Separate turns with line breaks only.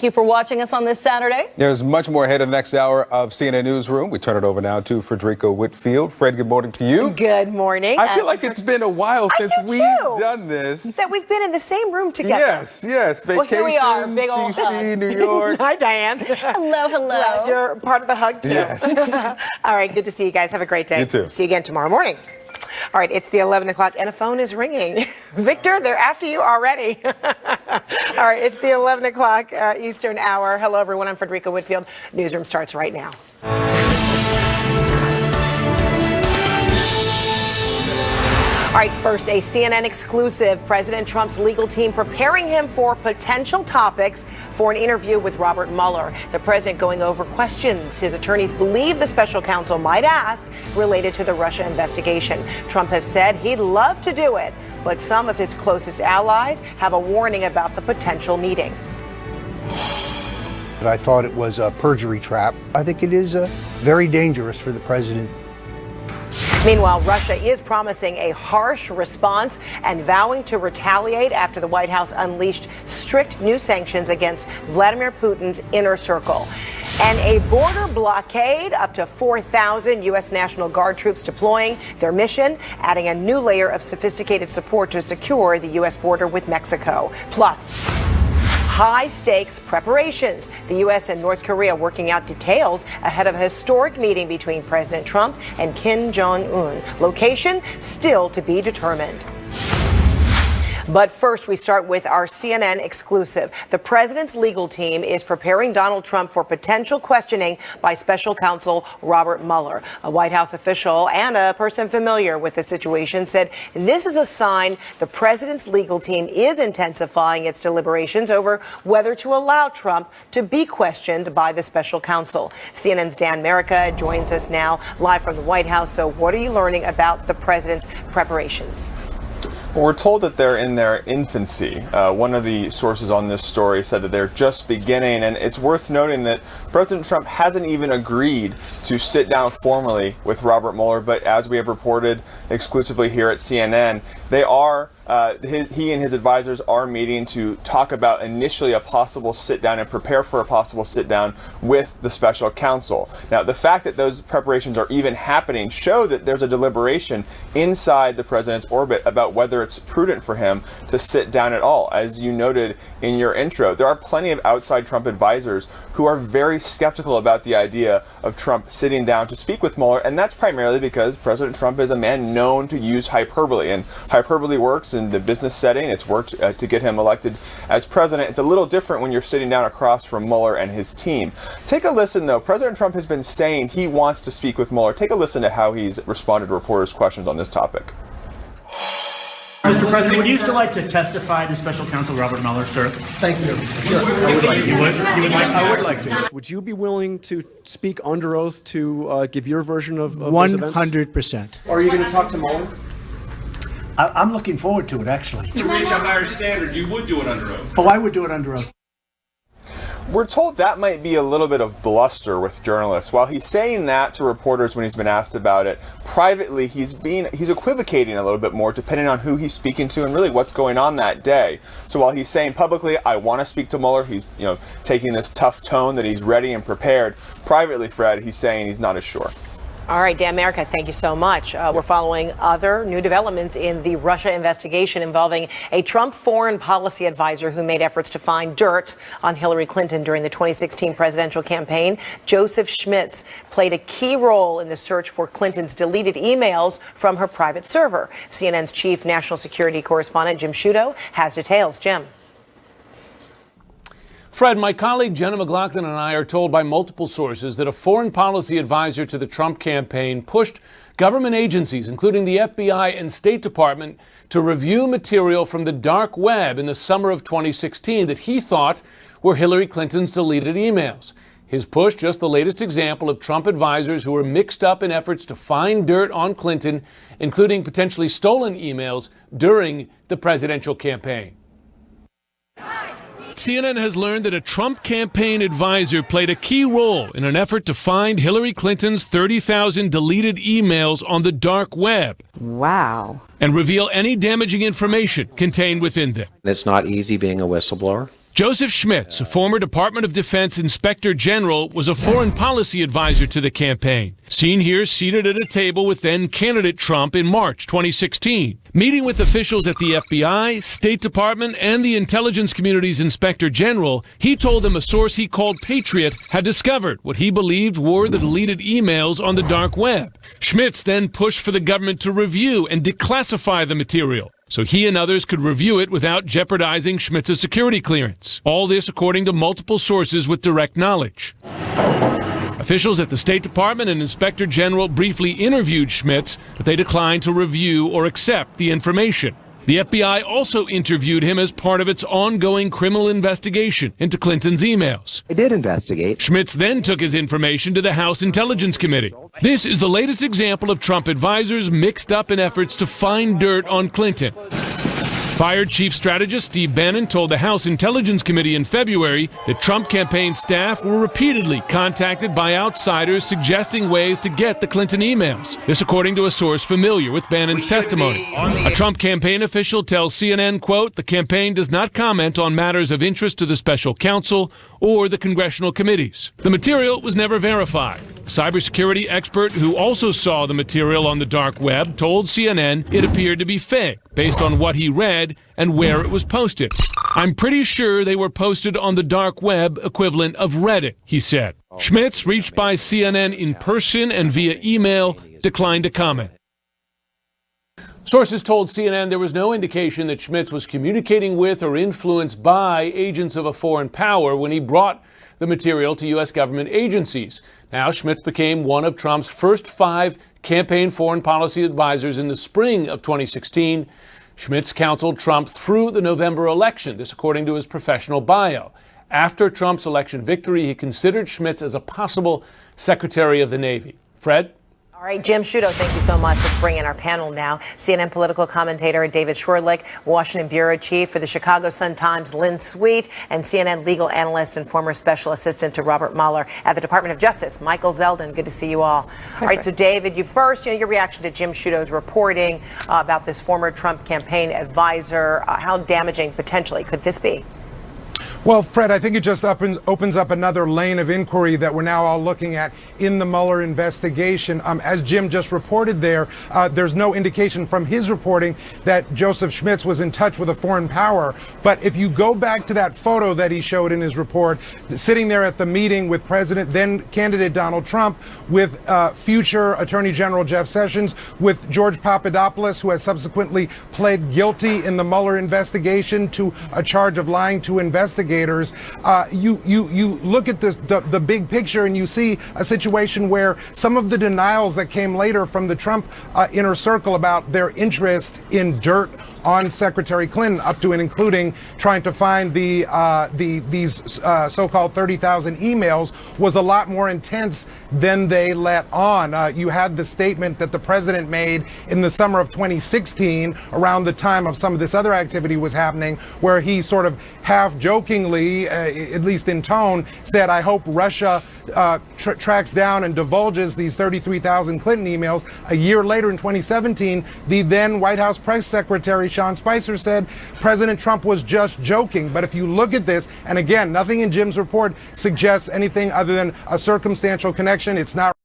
Thank you for watching us on this Saturday.
There's much more ahead of the next hour of CNN Newsroom. We turn it over now to Frederica Whitfield. Fred, good morning to you.
Good morning.
I feel like it's been a while since we've done this.
That we've been in the same room together.
Yes. Vacation,
well, here we are, big old
DC,
hug.
New York.
Hi, Diane.
Hello.
Glad you're part of the hug, too.
Yes.
All right, good to see you guys. Have a great day.
You too.
See you again tomorrow morning. All right, it's the 11 o'clock and a phone is ringing. Victor, they're after you already. All right, it's the 11 o'clock Eastern hour. Hello, everyone. I'm Frederica Whitfield. Newsroom starts right now. All right, first, a CNN exclusive. President Trump's legal team preparing him for potential topics for an interview with Robert Mueller. The president going over questions his attorneys believe the special counsel might ask related to the Russia investigation. Trump has said he'd love to do it, but some of his closest allies have a warning about the potential meeting.
I thought it was a perjury trap. I think it is very dangerous for the president.
Meanwhile, Russia is promising a harsh response and vowing to retaliate after the White House unleashed strict new sanctions against Vladimir Putin's inner circle. And a border blockade, up to 4,000 U.S. National Guard troops deploying their mission, adding a new layer of sophisticated support to secure the U.S. border with Mexico. Plus, high-stakes preparations. The U.S. and North Korea working out details ahead of a historic meeting between President Trump and Kim Jong-un. Location still to be determined. But first, we start with our CNN exclusive. The president's legal team is preparing Donald Trump for potential questioning by special counsel Robert Mueller. A White House official and a person familiar with the situation said this is a sign the president's legal team is intensifying its deliberations over whether to allow Trump to be questioned by the special counsel. CNN's Dan Merica joins us now live from the White House. So what are you learning about the president's preparations?
Well, we're told that they're in their infancy. One of the sources on this story said that they're just beginning, and it's worth noting that President Trump hasn't even agreed to sit down formally with Robert Mueller, but as we have reported exclusively here at CNN, they are he and his advisors are meeting to talk about initially a possible sit down and prepare for a possible sit down with the special counsel. Now, the fact that those preparations are even happening show that there's a deliberation inside the president's orbit about whether it's prudent for him to sit down at all. As you noted in your intro, there are plenty of outside Trump advisors who are very skeptical about the idea of Trump sitting down to speak with Mueller, and that's primarily because President Trump is a man known to use hyperbole, and hyperbole works in the business setting. It's worked to get him elected as president. It's a little different when you're sitting down across from Mueller and his team. Take a listen, though. President Trump has been saying he wants to speak with Mueller. Take a listen to how he's responded to reporters' questions on this topic.
Mr. President, would you still like to testify to Special Counsel Robert Mueller, sir?
Thank you. Sure. I would like to.
I would like
to. Would you be willing to speak under oath to give your version of those events?
100%.
Are you going to talk to Mueller?
I'm looking forward to it, actually.
To reach a higher standard, you would do it under oath.
Oh, I would do it under oath.
We're told that might be a little bit of bluster with journalists. While he's saying that to reporters when he's been asked about it, privately he's equivocating a little bit more depending on who he's speaking to and really what's going on that day. So while he's saying publicly, I want to speak to Mueller, he's taking this tough tone that he's ready and prepared. Privately, Fred, he's saying he's not as sure.
All right, Dan Merica, thank you so much. We're following other new developments in the Russia investigation involving a Trump foreign policy advisor who made efforts to find dirt on Hillary Clinton during the 2016 presidential campaign. Joseph Schmitz played a key role in the search for Clinton's deleted emails from her private server. CNN's chief national security correspondent, Jim Sciutto, has details. Jim.
Fred, my colleague Jenna McLaughlin and I are told by multiple sources that a foreign policy advisor to the Trump campaign pushed government agencies, including the FBI and State Department, to review material from the dark web in the summer of 2016 that he thought were Hillary Clinton's deleted emails. His push, just the latest example of Trump advisors who were mixed up in efforts to find dirt on Clinton, including potentially stolen emails during the presidential campaign. CNN has learned that a Trump campaign advisor played a key role in an effort to find Hillary Clinton's 30,000 deleted emails on the dark web.
Wow.
And reveal any damaging information contained within them.
It's not easy being a whistleblower.
Joseph Schmitz, a former Department of Defense Inspector General, was a foreign policy advisor to the campaign. Seen here seated at a table with then-candidate Trump in March 2016. Meeting with officials at the FBI, State Department, and the intelligence community's Inspector General, he told them a source he called Patriot had discovered what he believed were the deleted emails on the dark web. Schmitz then pushed for the government to review and declassify the material, so he and others could review it without jeopardizing Schmitz's security clearance. All this according to multiple sources with direct knowledge. Officials at the State Department and Inspector General briefly interviewed Schmitz, but they declined to review or accept the information. The FBI also interviewed him as part of its ongoing criminal investigation into Clinton's emails.
I did investigate.
Schmitz then took his information to the House Intelligence Committee. This is the latest example of Trump advisors mixed up in efforts to find dirt on Clinton. Fired Chief Strategist Steve Bannon told the House Intelligence Committee in February that Trump campaign staff were repeatedly contacted by outsiders suggesting ways to get the Clinton emails. This according to a source familiar with Bannon's testimony. A Trump campaign official tells CNN, quote, "The campaign does not comment on matters of interest to the special counsel or the congressional committees." The material was never verified. A cybersecurity expert who also saw the material on the dark web told CNN it appeared to be fake based on what he read and where it was posted. "I'm pretty sure they were posted on the dark web equivalent of Reddit," he said. Schmitz, reached by CNN in person and via email, declined to comment. Sources told CNN there was no indication that Schmitz was communicating with or influenced by agents of a foreign power when he brought the material to U.S. government agencies. Now, Schmitz became one of Trump's first 5 campaign foreign policy advisors in the spring of 2016. Schmitz counseled Trump through the November election, this according to his professional bio. After Trump's election victory, he considered Schmitz as a possible Secretary of the Navy. Fred?
All right, Jim Sciutto, thank you so much. Let's bring in our panel now. CNN political commentator David Schwerlich, Washington bureau chief for the Chicago Sun-Times, Lynn Sweet, and CNN legal analyst and former special assistant to Robert Mueller at the Department of Justice, Michael Zeldin. Good to see you all. All right, so David, your reaction to Jim Sciutto's reporting about this former Trump campaign advisor. How damaging potentially could this be?
Well, Fred, I think it just opens up another lane of inquiry that we're now all looking at in the Mueller investigation. As Jim just reported there's no indication from his reporting that Joseph Schmitz was in touch with a foreign power. But if you go back to that photo that he showed in his report, sitting there at the meeting with then candidate Donald Trump, with future Attorney General Jeff Sessions, with George Papadopoulos, who has subsequently pled guilty in the Mueller investigation to a charge of lying to investigators. You look at the big picture and you see a situation where some of the denials that came later from the Trump inner circle about their interest in dirt on Secretary Clinton, up to and including trying to find these so-called 30,000 emails, was a lot more intense than they let on. You had the statement that the president made in the summer of 2016, around the time of some of this other activity was happening, where he sort of half-jokingly, at least in tone, said, "I hope Russia tracks down and divulges these 33,000 Clinton emails." A year later, in 2017, the then White House press secretary Sean Spicer said President Trump was just joking. But if you look at this, and again, nothing in Jim's report suggests anything other than a circumstantial connection. It's not